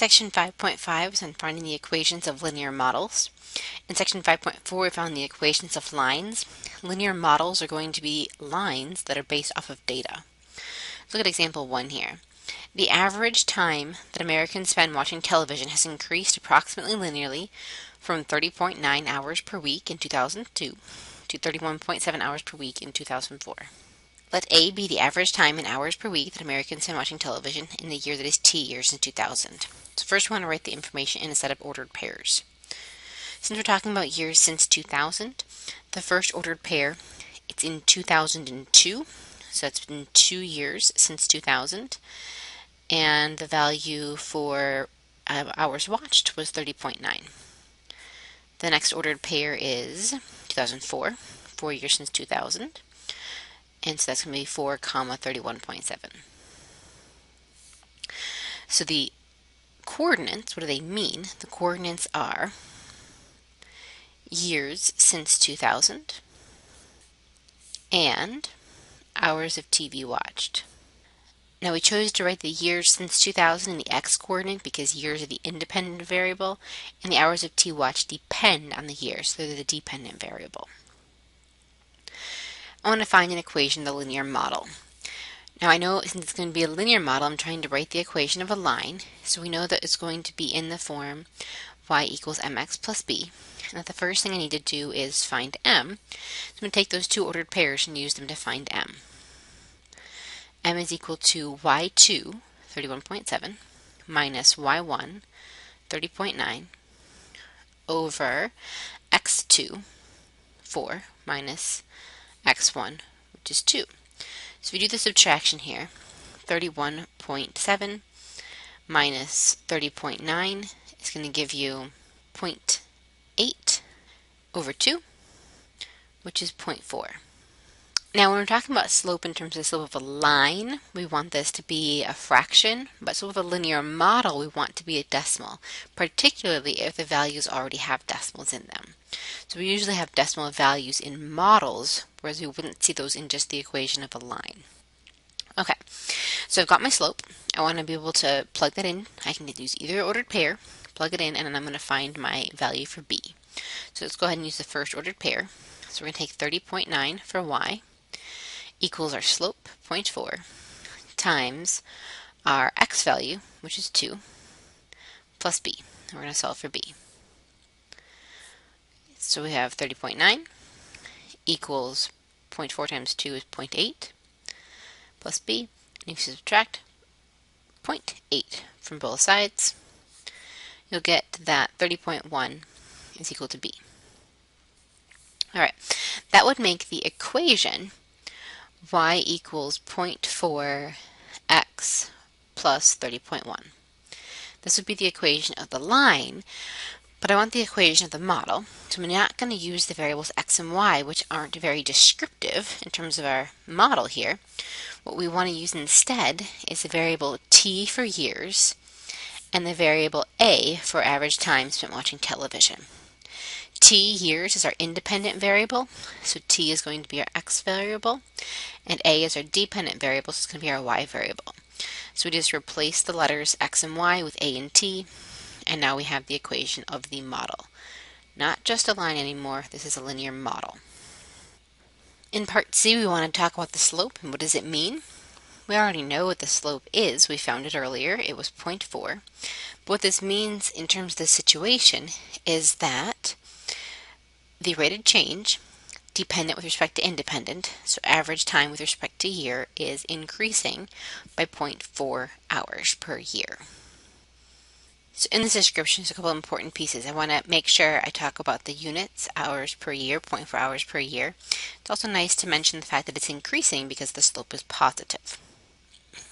Section 5.5 is on finding the equations of linear models. In Section 5.4, we found the equations of lines. Linear models are going to be lines that are based off of data. Let's look at example 1 here. The average time that Americans spend watching television has increased approximately linearly from 30.9 hours per week in 2002 to 31.7 hours per week in 2004. Let A be the average time in hours per week that Americans spend watching television in the year that is T years in 2000. So first we want to write the information in a set of ordered pairs. Since we're talking about years since 2000, the first ordered pair, it's in 2002, so it's been 2 years since 2000, and the value for hours watched was 30.9. The next ordered pair is 2004, 4 years since 2000. And so that's going to be 4, 31.7. So the coordinates, what do they mean? The coordinates are years since 2000 and hours of TV watched. Now we chose to write the years since 2000 in the x-coordinate because years are the independent variable and the hours of TV watched depend on the years, so they're the dependent variable. I want to find an equation of the linear model. Now I know since it's going to be a linear model, I'm trying to write the equation of a line. So we know that it's going to be in the form y equals mx plus b. And that the first thing I need to do is find m. So I'm going to take those two ordered pairs and use them to find m. M is equal to y2, 31.7, minus y1, 30.9, over x2, 4, minus x1, which is 2. So if you do the subtraction here, 31.7 minus 30.9 is going to give you 0.8 over 2, which is 0.4. Now when we're talking about slope in terms of the slope of a line, we want this to be a fraction, but slope of a linear model we want to be a decimal, particularly if the values already have decimals in them. So we usually have decimal values in models, whereas we wouldn't see those in just the equation of a line. Okay, so I've got my slope. I want to be able to plug that in. I can use either ordered pair, plug it in, and then I'm going to find my value for b. So let's go ahead and use the first ordered pair. So we're going to take 30.9 for y equals our slope, 0.4, times our x value, which is 2, plus b. And we're going to solve for b. So we have 30.9 equals 0.4 times 2 is 0.8 plus b. And if you subtract 0.8 from both sides, you'll get that 30.1 is equal to b. Alright, that would make the equation y equals 0.4x plus 30.1. This would be the equation of the line, but I want the equation of the model, so we're not going to use the variables x and y, which aren't very descriptive in terms of our model here. What we want to use instead is the variable t for years and the variable a for average time spent watching television. T, years, is our independent variable, so t is going to be our x variable, and a is our dependent variable, so it's going to be our y variable. So we just replace the letters x and y with a and t, and now we have the equation of the model. Not just a line anymore, this is a linear model. In part C, we want to talk about the slope, and what does it mean? We already know what the slope is. We found it earlier. It was 0.4. But what this means in terms of the situation is that the rate of change, dependent with respect to independent, so average time with respect to year, is increasing by 0.4 hours per year. So in this description, there's a couple of important pieces. I want to make sure I talk about the units, hours per year, 0.4 hours per year. It's also nice to mention the fact that it's increasing because the slope is positive.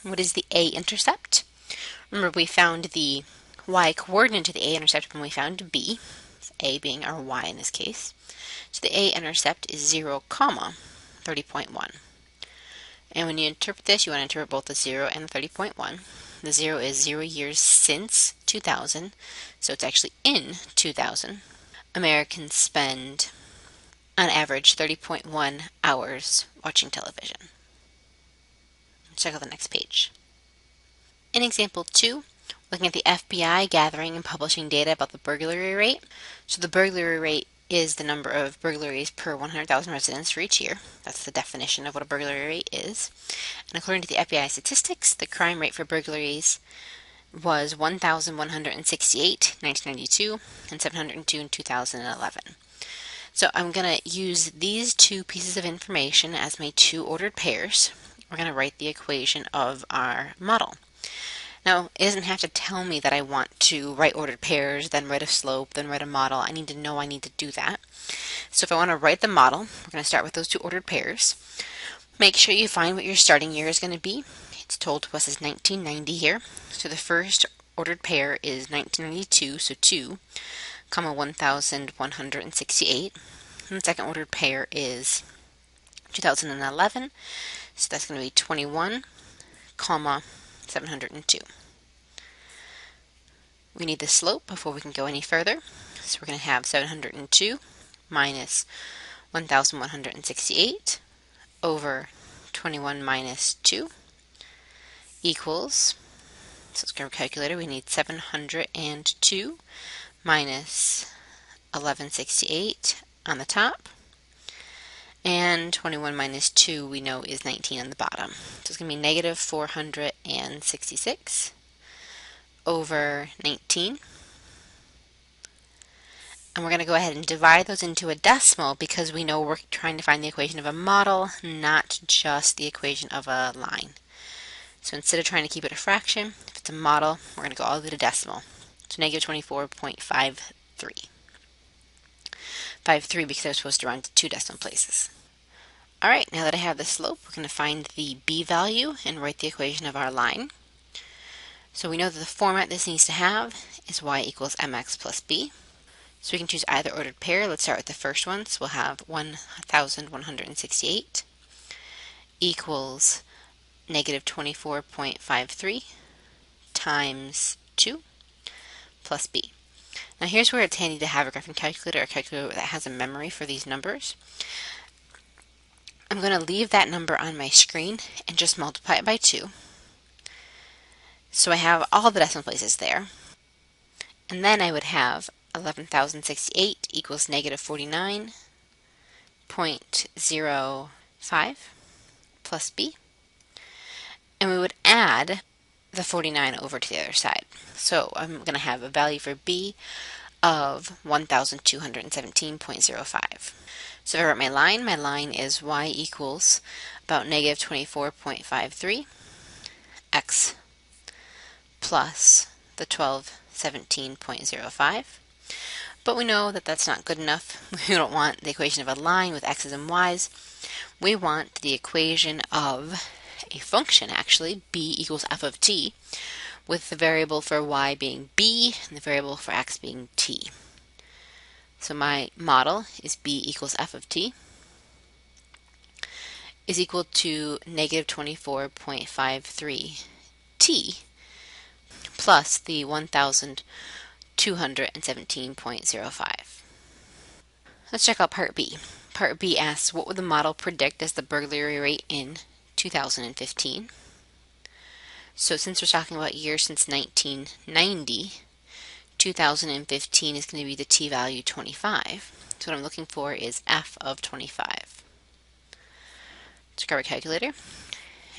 What is the a-intercept? Remember, we found the y-coordinate to the a-intercept when we found b, a being our y in this case. So the a-intercept is 0, 30.1. And when you interpret this, you want to interpret both the 0 and the 30.1. The 0 is 0 years since 2000, so it's actually in 2000. Americans spend, on average, 30.1 hours watching television. Check out the next page. In example 2, Looking at the FBI gathering and publishing data about the burglary rate. So the burglary rate is the number of burglaries per 100,000 residents for each year. That's the definition of what a burglary rate is. And according to the FBI statistics, the crime rate for burglaries was 1,168 in 1992 and 702 in 2011. So I'm going to use these two pieces of information as my two ordered pairs. We're going to write the equation of our model. Now, it doesn't have to tell me that I want to write ordered pairs, then write a slope, then write a model. I need to know I need to do that. So if I want to write the model, we're going to start with those two ordered pairs. Make sure you find what your starting year is going to be. It's told to us as 1990 here. So the first ordered pair is 1992, so 2, comma 1,168. And the second ordered pair is 2011, so that's going to be 21, comma 702. We need the slope before we can go any further. So we're going to have 702 minus 1,168 over 21 minus 2 equals, so let's go to our calculator, we need 702 minus 1168 on the top, and 21 minus 2 we know is 19 on the bottom. So it's going to be negative 466 over 19. And we're going to go ahead and divide those into a decimal because we know we're trying to find the equation of a model, not just the equation of a line. So instead of trying to keep it a fraction, if it's a model, we're going to go all the way to decimal. So negative 24.53. 53 because I was supposed to round to 2 decimal places. Alright, now that I have the slope, we're going to find the b value and write the equation of our line. So we know that the format this needs to have is y equals mx plus b. So we can choose either ordered pair. Let's start with the first one. So we'll have 1,168 equals negative 24.53 times 2 plus b. Now here's where it's handy to have a graphing calculator or a calculator that has a memory for these numbers. I'm going to leave that number on my screen and just multiply it by 2. So I have all the decimal places there. And then I would have 11,068 equals negative 49.05 plus b. And we would add the 49 over to the other side. So I'm going to have a value for b of 1,217.05. So if I write my line is y equals about negative 24.53 x plus the 1217.05. But we know that that's not good enough. We don't want the equation of a line with x's and y's. We want the equation of a function, actually, b equals f of t, with the variable for y being b and the variable for x being t. So my model is b equals f of t is equal to negative 24.53 t plus the 1,217.05. Let's check out part B. Part B asks, what would the model predict as the burglary rate in 2015? So since we're talking about years since 1990, 2015 is going to be the t-value 25. So what I'm looking for is f of 25. Let's grab our calculator.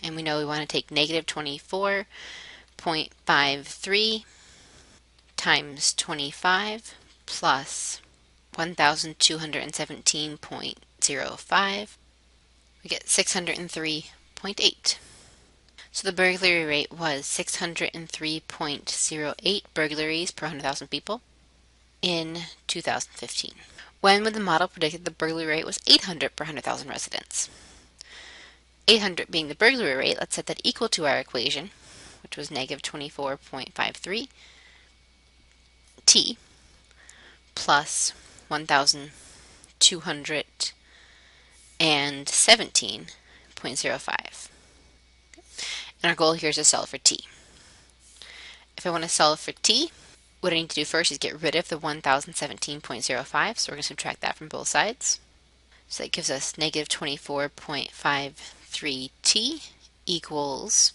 And we know we want to take negative 24.53 times 25 plus 1,217.05. We get 603.8. So the burglary rate was 603.08 burglaries per 100,000 people in 2015. When would the model predict that the burglary rate was 800 per 100,000 residents? 800 being the burglary rate, let's set that equal to our equation, which was negative 24.53 t plus 1,217.05. And our goal here is to solve for t. If I want to solve for t, what I need to do first is get rid of the 1,017.05, so we're going to subtract that from both sides. So that gives us negative 24.53t equals,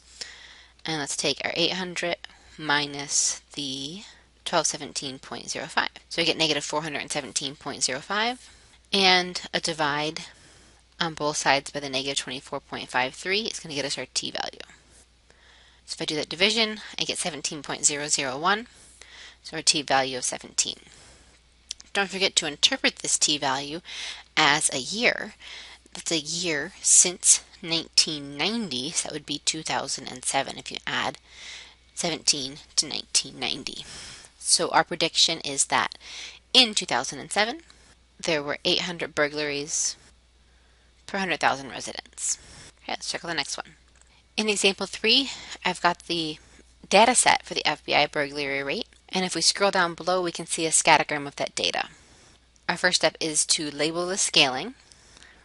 and let's take our 800 minus the 1217.05. So we get negative 417.05, and a divide on both sides by the negative 24.53 is going to get us our t value. So if I do that division, I get 17.001, so our t value of 17. Don't forget to interpret this t value as a year. That's a year since 1990, so that would be 2007 if you add 17 to 1990. So our prediction is that in 2007, there were 800 burglaries per 100,000 residents. Okay, let's check out the next one. In example 3, I've got the data set for the FBI burglary rate, and if we scroll down below, we can see a scattergram of that data. Our first step is to label the scaling.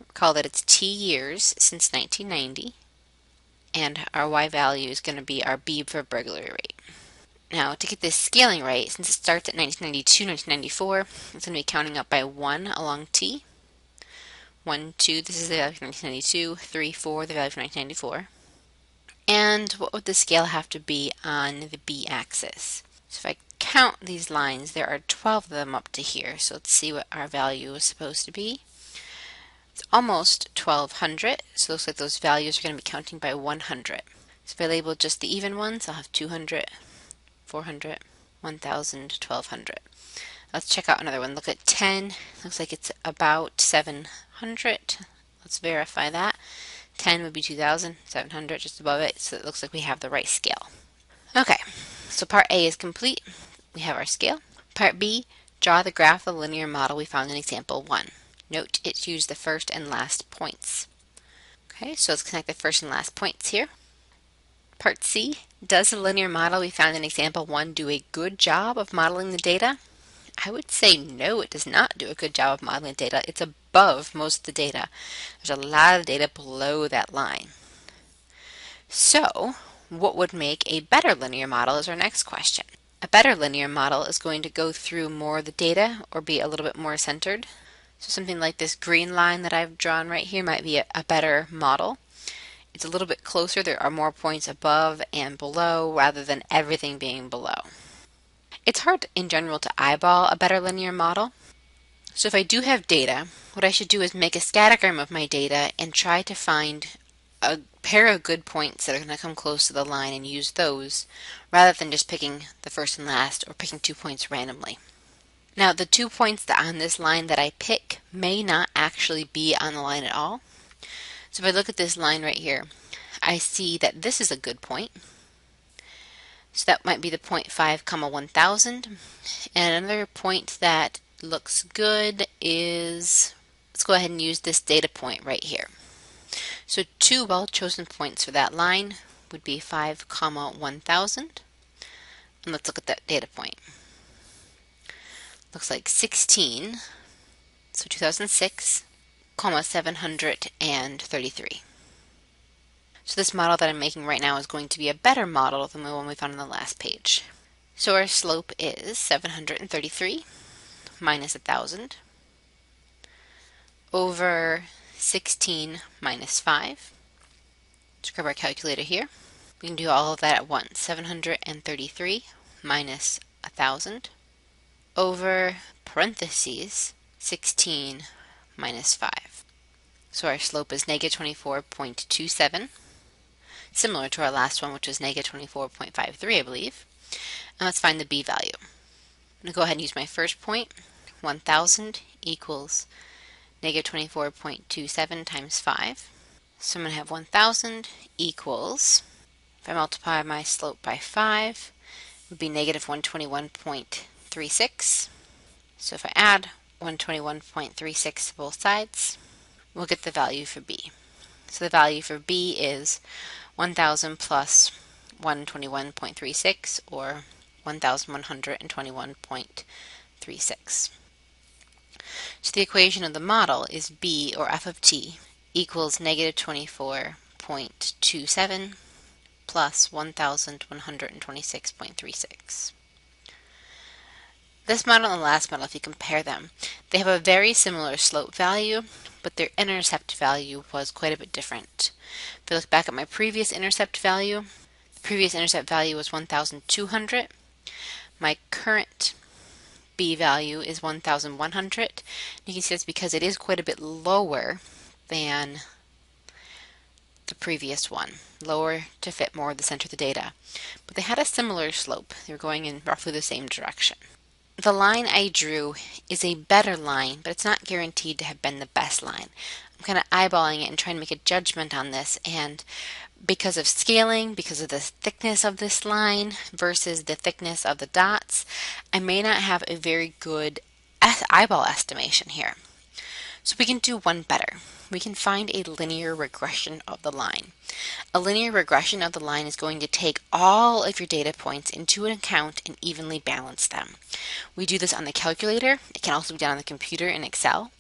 Recall that it's T years since 1990, and our Y value is going to be our B for burglary rate. Now, to get this scaling right, since it starts at 1992, 1994, it's going to be counting up by 1 along T. 1, 2, this is the value for 1992, 3, 4, the value for 1994. And what would the scale have to be on the B-axis? So if I count these lines, there are 12 of them up to here. So let's see what our value is supposed to be. It's almost 1200, so it looks like those values are going to be counting by 100. So if I label just the even ones, I'll have 200, 400, 1000, 1200. Let's check out another one. Look at 10. Looks like it's about 700. Let's verify that. 10 would be 2,000, 700 just above it, so it looks like we have the right scale. Okay, so part A is complete. We have our scale. Part B, draw the graph of the linear model we found in example 1. Note it used the first and last points. Okay, so let's connect the first and last points here. Part C, does the linear model we found in example 1 do a good job of modeling the data? I would say no, it does not do a good job of modeling the data. It's above most of the data. There's a lot of data below that line. So, what would make a better linear model is our next question. A better linear model is going to go through more of the data or be a little bit more centered. So something like this green line that I've drawn right here might be a better model. It's a little bit closer. There are more points above and below rather than everything being below. It's hard in general to eyeball a better linear model. So if I do have data, what I should do is make a scattergram of my data and try to find a pair of good points that are going to come close to the line and use those rather than just picking the first and last or picking 2 points randomly. Now the 2 points that on this line that I pick may not actually be on the line at all. So if I look at this line right here, I see that this is a good point. So that might be the 0.5 comma 1000. And another point that looks good is, let's go ahead and use this data point right here. So 2 well-chosen points for that line would be 5 comma 1000. And let's look at that data point. Looks like 16, so 2006, comma 733. So this model that I'm making right now is going to be a better model than the one we found on the last page. So our slope is 733 minus 1000 over 16 minus 5. Let's grab our calculator here. We can do all of that at once. 733 minus 1000 over parentheses 16 minus 5. So our slope is negative 24.27. Similar to our last one, which was negative 24.53, I believe. And let's find the B value. I'm going to go ahead and use my first point. 1000 equals negative 24.27 times 5. So I'm going to have 1000 equals, if I multiply my slope by 5, it would be negative 121.36. So if I add 121.36 to both sides, we'll get the value for B. So the value for B is 1000 plus 121.36, or 1121.36. So the equation of the model is B, or f of t, equals negative 24.27 plus 1126.36. This model and the last model, if you compare them, they have a very similar slope value, but their intercept value was quite a bit different. If I look back at my previous intercept value, The previous intercept value was 1,200. My current B value is 1,100. You can see that's because it is quite a bit lower than the previous one, lower to fit more of the center of the data. But they had a similar slope. They were going in roughly the same direction. The line I drew is a better line, but it's not guaranteed to have been the best line. I'm kind of eyeballing it and trying to make a judgment on this, and because of scaling, because of the thickness of this line versus the thickness of the dots, I may not have a very good eyeball estimation here. So we can do one better. We can find a linear regression of the line. A linear regression of the line is going to take all of your data points into account and evenly balance them. We do this on the calculator. It can also be done on the computer in Excel.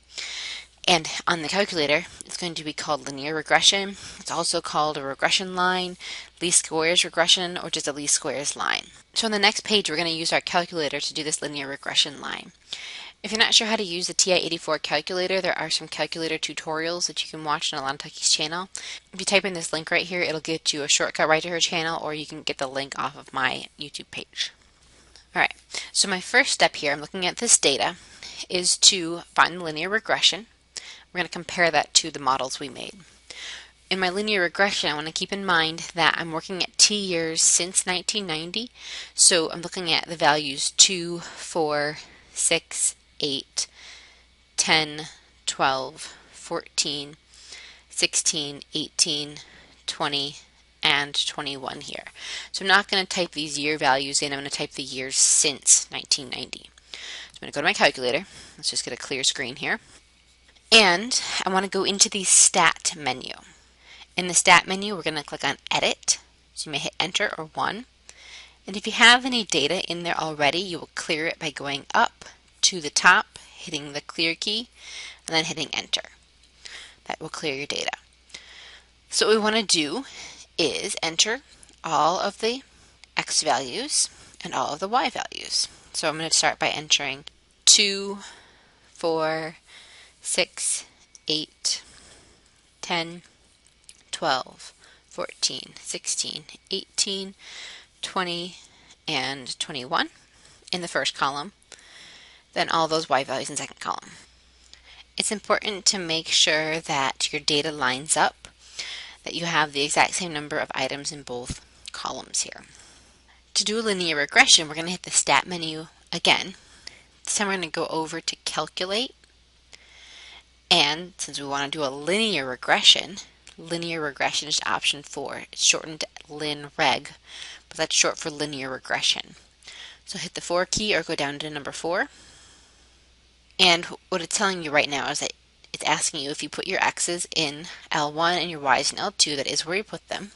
And on the calculator, it's going to be called linear regression. It's also called a regression line, least squares regression, or just a least squares line. So on the next page, we're going to use our calculator to do this linear regression line. If you're not sure how to use the TI-84 calculator, there are some calculator tutorials that you can watch on Alana Tuckey's channel. If you type in this link right here, it'll get you a shortcut right to her channel, or you can get the link off of my YouTube page. Alright, so my first step here, I'm looking at this data, is to find the linear regression. We're going to compare that to the models we made. In my linear regression, I want to keep in mind that I'm working at T years since 1990, so I'm looking at the values 2, 4, 6, 8, 10, 12, 14, 16, 18, 20, and 21 here. So I'm not going to type these year values in, I'm going to type the years since 1990. So I'm going to go to my calculator. Let's just get a clear screen here. And I want to go into the Stat menu. In the Stat menu, we're going to click on Edit. So you may hit Enter or 1. And if you have any data in there already, you will clear it by going up to the top, hitting the Clear key, and then hitting Enter. That will clear your data. So what we want to do is enter all of the X values and all of the Y values. So I'm going to start by entering 2, 4, 6, 8, 10, 12, 14, 16, 18, 20, and 21 in the first column, then all those Y values in the second column. It's important to make sure that your data lines up, that you have the exact same number of items in both columns here. To do a linear regression, we're going to hit the Stat menu again. This time we're going to go over to Calculate. And since we want to do a linear regression is option 4. It's shortened to LinReg, but that's short for linear regression. So hit the 4 key or go down to number 4. And what it's telling you right now is that it's asking you if you put your X's in L1 and your Y's in L2, that is where you put them.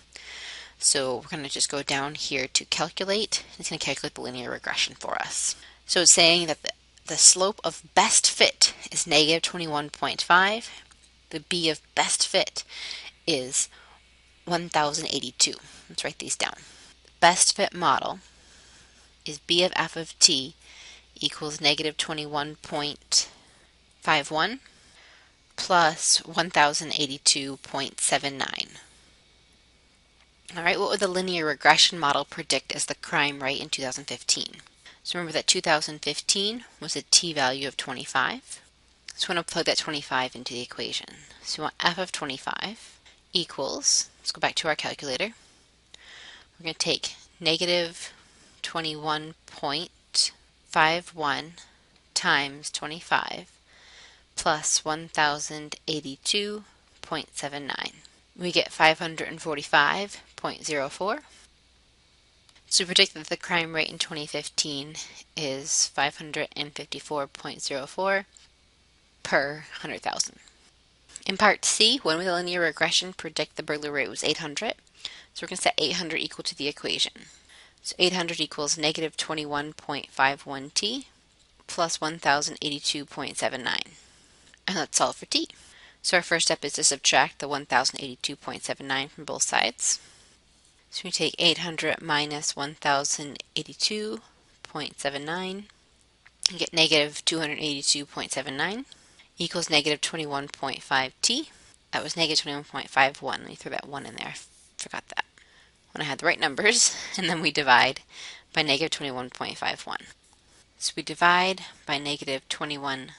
So we're going to just go down here to Calculate. It's going to calculate the linear regression for us. So it's saying that the slope of best fit is negative 21.5. The B of best fit is 1082. Let's write these down. Best fit model is B of F of T equals negative 21.51 plus 1082.79. Alright, what would the linear regression model predict as the crime rate in 2015? So remember that 2015 was a t-value of 25. So we want to plug that 25 into the equation. So we want f of 25 equals, let's go back to our calculator. We're going to take negative 21.51 times 25 plus 1082.79. We get 545.04. So we predict that the crime rate in 2015 is 554.04 per 100,000. In part C, when would the linear regression predict the burglary rate was 800? So we're going to set 800 equal to the equation. So 800 equals negative 21.51t plus 1082.79. And let's solve for t. So our first step is to subtract the 1082.79 from both sides. So we take 800 minus 1082.79 and get negative 282.79 equals negative 21.5t. That was negative 21.51. Let me throw that 1 in there. I forgot that. when I had the right numbers, and then we divide by negative 21.51. So we divide by negative 21.51,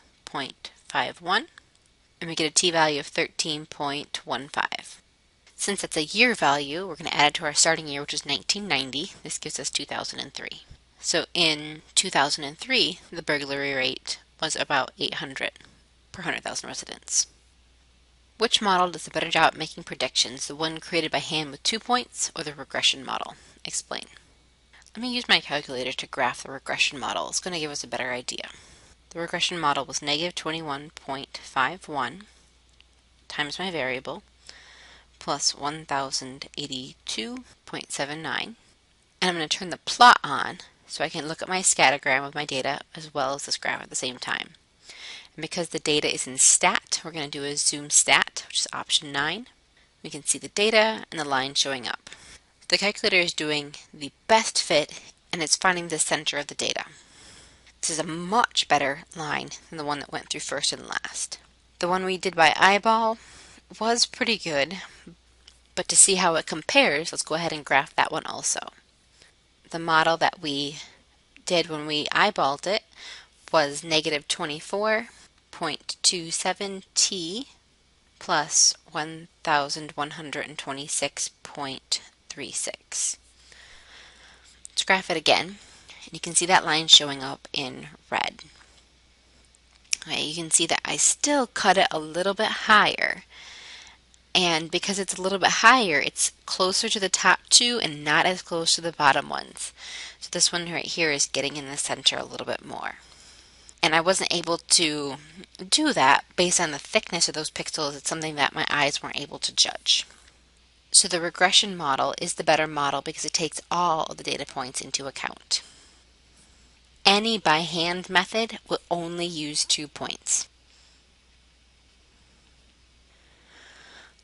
and we get a t-value of 13.15. Since that's a year value, we're going to add it to our starting year, which is 1990. This gives us 2003. So in 2003, the burglary rate was about 800 per 100,000 residents. Which model does a better job at making predictions, the one created by hand with 2 points or the regression model? Explain. Let me use my calculator to graph the regression model. It's going to give us a better idea. The regression model was negative 21.51 times my variable plus 1082.79. And I'm going to turn the plot on so I can look at my scattergram of my data as well as this graph at the same time. And because the data is in stat, we're going to do a zoom stat, which is option 9. We can see the data and the line showing up. The calculator is doing the best fit, and it's finding the center of the data. This is a much better line than the one that went through first and last. The one we did by eyeball was pretty good, but to see how it compares, let's go ahead and graph that one also. The model that we did when we eyeballed it was negative 24.27 t plus 1126.36. Let's graph it again, and you can see that line showing up in red. Okay, you can see that I still cut it a little bit higher, and because it's a little bit higher, it's closer to the top two and not as close to the bottom ones. So this one right here is getting in the center a little bit more. And I wasn't able to do that based on the thickness of those pixels. It's something that my eyes weren't able to judge. So the regression model is the better model because it takes all of the data points into account. Any by hand method will only use 2 points.